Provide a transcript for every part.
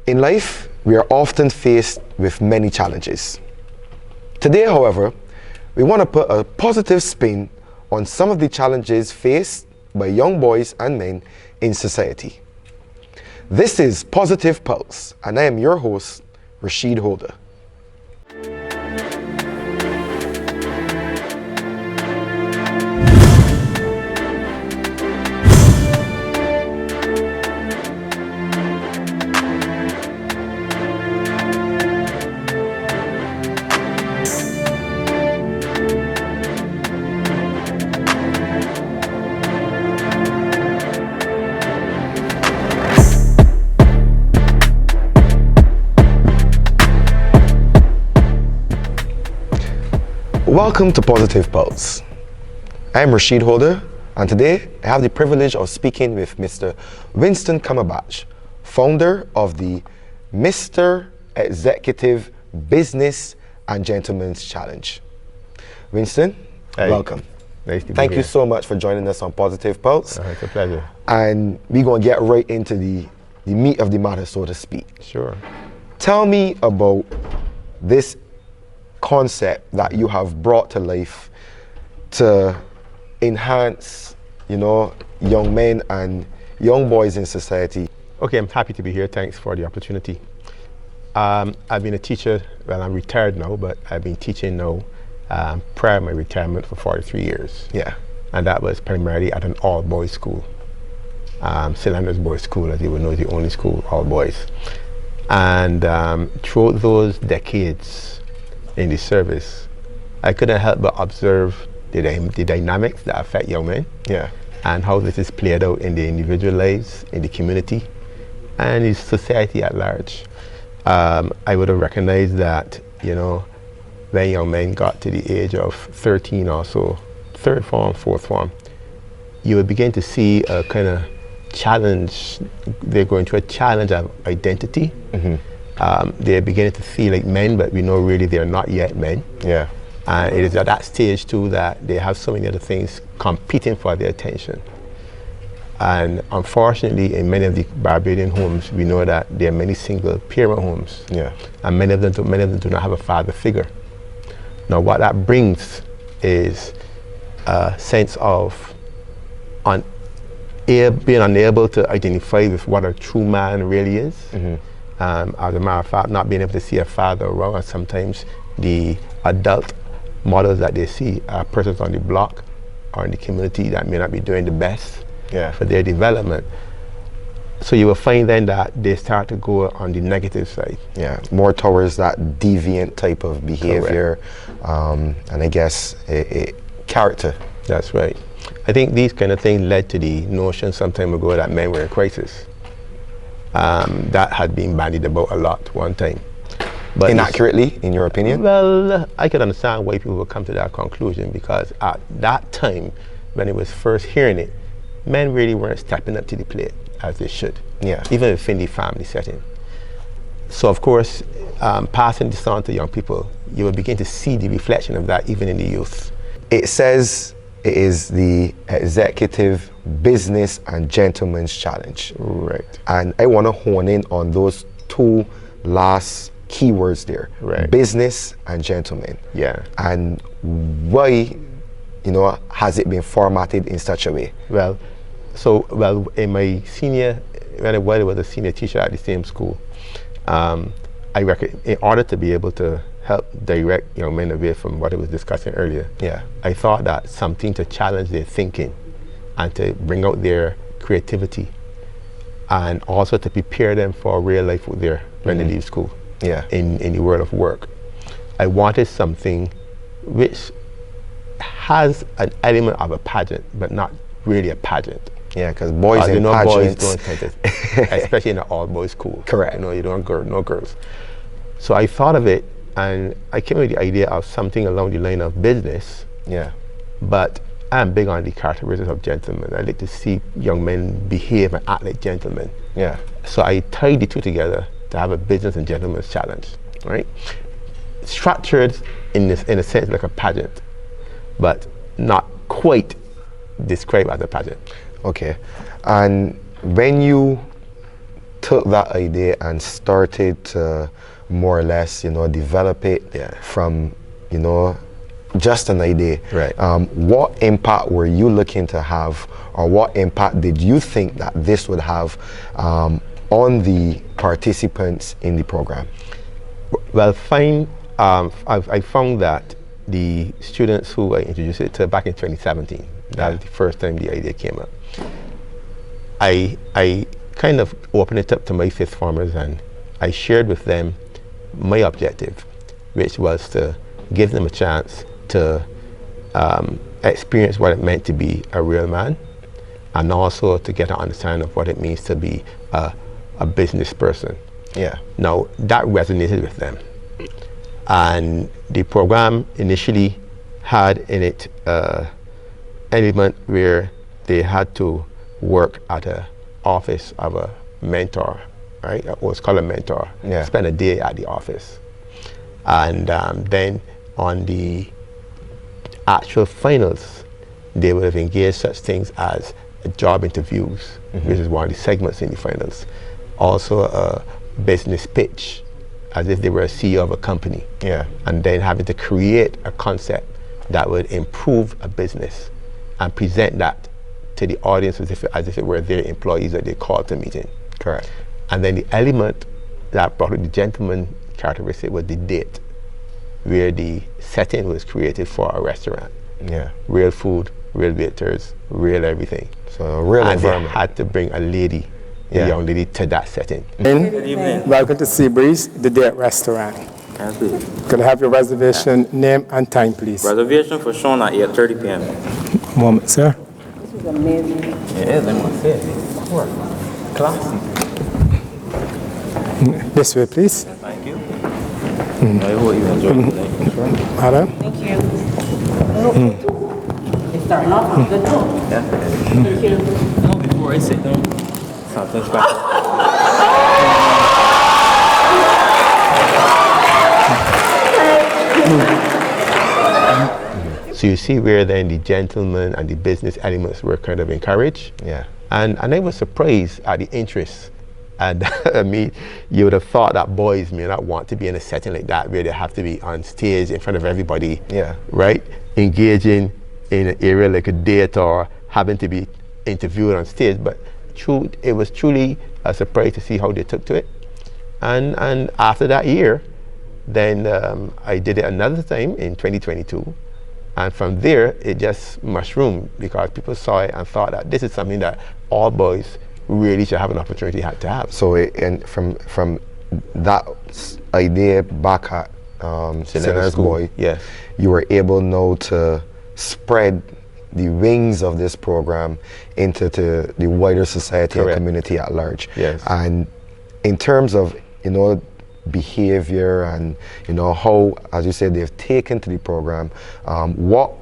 In life, we are often faced with many challenges. Today, however, we want to put a positive spin on some of the challenges faced by young boys and men in society. This is Positive Pulse, and I am your host, Rashid Holder. Welcome to Positive Pulse. I'm Rashid Holder, and today I have the privilege of speaking with Mr. Winston Kamabach, founder of the Mr. Executive Business and Gentleman's Challenge. Winston, hey, welcome. Nice to be Thank here. you so much for joining us on Positive Pulse. It's a pleasure. And we're going to get right into the meat of the matter, so to speak. Sure. Tell me about this concept that you have brought to life to enhance, young men and young boys in society. Okay, I'm happy to be here. Thanks for the opportunity. I've been a teacher, well, I'm retired now, but I've been teaching now prior to my retirement for 43 years. Yeah. And that was primarily at an all-boys school. Cilanders Boys School, as you would know, is the only school, all boys. And throughout those decades in the service, I couldn't help but observe the dynamics that affect young men. Yeah. And how this is played out in their individual lives, in the community, and in society at large. I would have recognized that, when young men got to the age of 13 or so, third form, fourth form, you would begin to see a kind of challenge. They're going through a challenge of identity. Mm-hmm. They're beginning to feel like men, but we know really they're not yet men. Yeah. And it is at that stage too that they have so many other things competing for their attention. And unfortunately, in many of the Barbadian homes, we know that there are many single parent homes. Yeah. And many of them do not have a father figure. Now, what that brings is a sense of being unable to identify with what a true man really is. Mm-hmm. As a matter of fact, not being able to see a father around, and sometimes the adult models that they see are persons on the block or in the community that may not be doing the best for their development. So you will find then that they start to go on the negative side. Yeah, more towards that deviant type of behavior, and I guess character. That's right. I think these kind of things led to the notion some time ago that men were in crisis. That had been bandied about a lot one time. But inaccurately, in your opinion? Well, I could understand why people would come to that conclusion, because at that time, when it was first hearing it, men really weren't stepping up to the plate as they should, even within the family setting. So of course, passing this on to young people, you will begin to see the reflection of that even in the youth. It says it is the Executive Business and Gentleman's Challenge. Right. And I want to hone in on those two last keywords there. Right. Business and gentleman. Yeah. And why, has it been formatted in such a way? Well, in my when I was a senior teacher at the same school, I reckon in order to be able to help direct young men away from what I was discussing earlier, I thought that something to challenge their thinking and to bring out their creativity, and also to prepare them for real life when they leave school, in the world of work. I wanted something which has an element of a pageant, but not really a pageant. Yeah, because boys in boys pageants, don't contest, especially in an all-boys school. Correct. You don't no girls. So I thought of it, and I came with the idea of something along the line of business. Yeah. But I'm big on the characteristics of gentlemen. I like to see young men behave and act like gentlemen. Yeah. So I tied the two together to have a business and gentleman's challenge, right? Structured in a sense like a pageant, but not quite described as a pageant. Okay. And when you took that idea and started to more or less, develop it from, just an idea. Right. What impact were you looking to have, or what impact did you think that this would have on the participants in the program? Well, I found that the students who I introduced it to back in 2017, that was the first time the idea came up. I kind of opened it up to my fifth formers, and I shared with them my objective, which was to give them a chance to experience what it meant to be a real man, and also to get an understanding of what it means to be a business person. Yeah. Now, that resonated with them. And the program initially had in it element where they had to work at an office of a mentor, right? What's called a mentor. Yeah. Spend a day at the office. And then on the actual finals, they would have engaged such things as job interviews, which is one of the segments in the finals. Also a business pitch, as if they were a CEO of a company. Yeah. And then having to create a concept that would improve a business and present that to the audience as if it were their employees that they called to meeting. Correct. And then the element that brought the gentleman characteristic was the date, where the setting was created for a restaurant. Yeah. Real food, real waiters, real everything. So a real And environment. they had to bring a lady, a young lady, to that setting. Good evening. Welcome to Seabreeze, the Date Restaurant. Thank you. Could I have your reservation, name and time, please? Reservation for Sean at 8:30 p.m. One moment, sir. This is amazing. It is, I must say. Classy. This way, please. Thank you. I hope you enjoy today. Madam. Thank you. It's starting off on a good note. Yeah. Thank you. No, before I sit down, something special. So you see where then the gentleman and the business elements were kind of encouraged. Yeah. And I was surprised at the interest. And I mean, you would have thought that boys may not want to be in a setting like that where they have to be on stage in front of everybody. Yeah. Right? Engaging in an area like a date or having to be interviewed on stage. But it was truly a surprise to see how they took to it. And after that year, then I did it another time in 2022. And from there, it just mushroomed because people saw it and thought that this is something that all boys really should have an opportunity to have. So and from that idea back at Sinners School, Boy, yes. you were able now to spread the wings of this program into the wider society Correct. and community at large. Yes. And in terms of behavior and how, as you said, they've taken to the program, what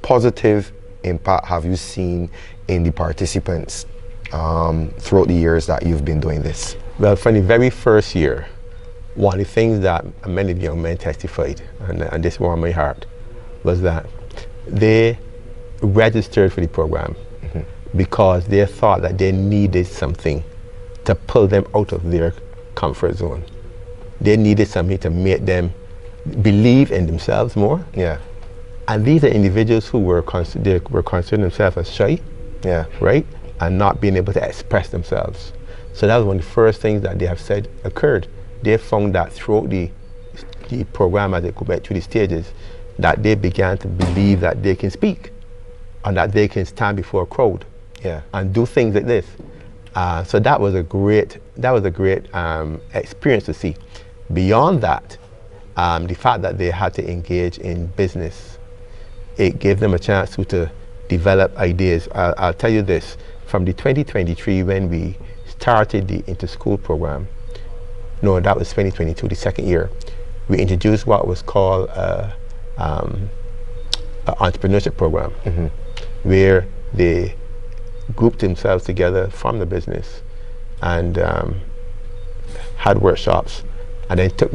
positive impact have you seen in the participants throughout the years that you've been doing this? Well, from the very first year, one of the things that many of the young men testified, and this warmed my heart, was that they registered for the program because they thought that they needed something to pull them out of their comfort zone. They needed something to make them believe in themselves more. Yeah. And these are individuals who were considering themselves as shy, Yeah. right? And not being able to express themselves. So that was one of the first things that they have said occurred. They found that throughout the program, as they go back through the stages, that they began to believe that they can speak and that they can stand before a crowd Yeah. and do things like this. So that was a great experience to see. Beyond that, the fact that they had to engage in business, it gave them a chance to develop ideas. I'll tell you this, from the 2023 when we started the inter-school program, no, that was 2022, the second year, we introduced what was called an entrepreneurship program, where they grouped themselves together from the business and had workshops and then took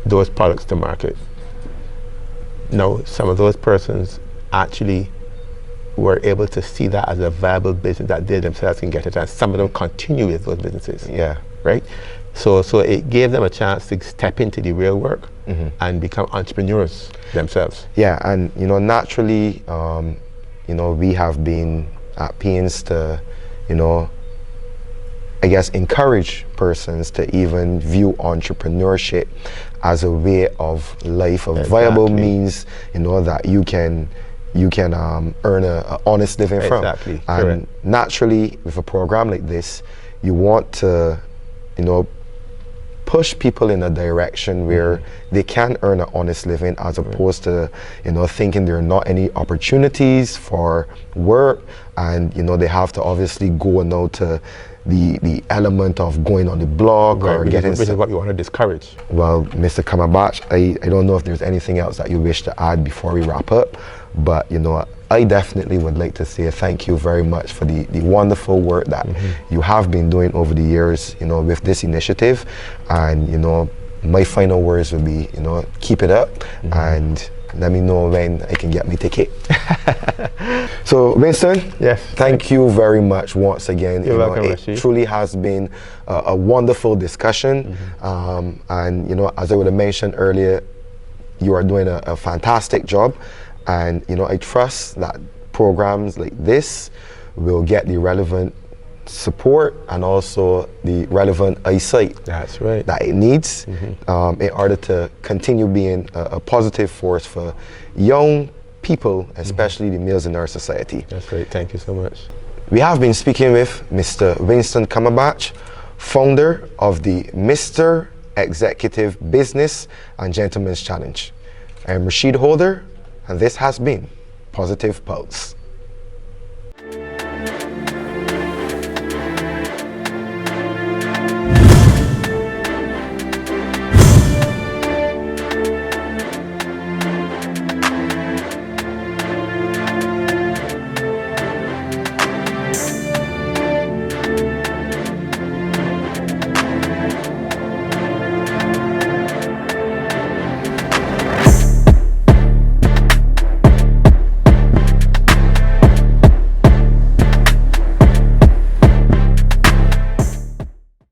those products to market. Now, some of those persons actually were able to see that as a viable business that they themselves can get it, and some of them continue with those businesses. Yeah. right? So it gave them a chance to step into the real work and become entrepreneurs themselves. Yeah, and you know, naturally, you know, we have been at pains to, you know, I guess encourage persons to even view entrepreneurship as a way of life, a viable Exactly. means, you know, that you can earn a honest living from. Exactly, And correct. naturally, with a program like this, you want to, you know, push people in a direction where they can earn an honest living, as opposed to, you know, thinking there are not any opportunities for work, and you know, they have to obviously go now to the element of going on the blog or Which getting is what we want to discourage. well, Mr. Kamabach, I don't know if there's anything else that you wish to add before we wrap up, but you know, I definitely would like to say thank you very much for the wonderful work that you have been doing over the years, you know, with this initiative. And you know, my final words would be, you know, keep it up and let me know when I can get my ticket. So Winston, Yes. thank you very much once again. You're You know, welcome, it Rashid. truly has been a wonderful discussion. And you know, as I would have mentioned earlier, you are doing a fantastic job, and you know, I trust that programs like this will get the relevant support and also the relevant eyesight That's right. that it needs in order to continue being a positive force for young people, especially the males in our society. That's right. Thank you so much. We have been speaking with Mr. Winston Kamabach, founder of the Mr. Executive Business and Gentleman's Challenge. I am Rashid Holder, and this has been Positive Pulse.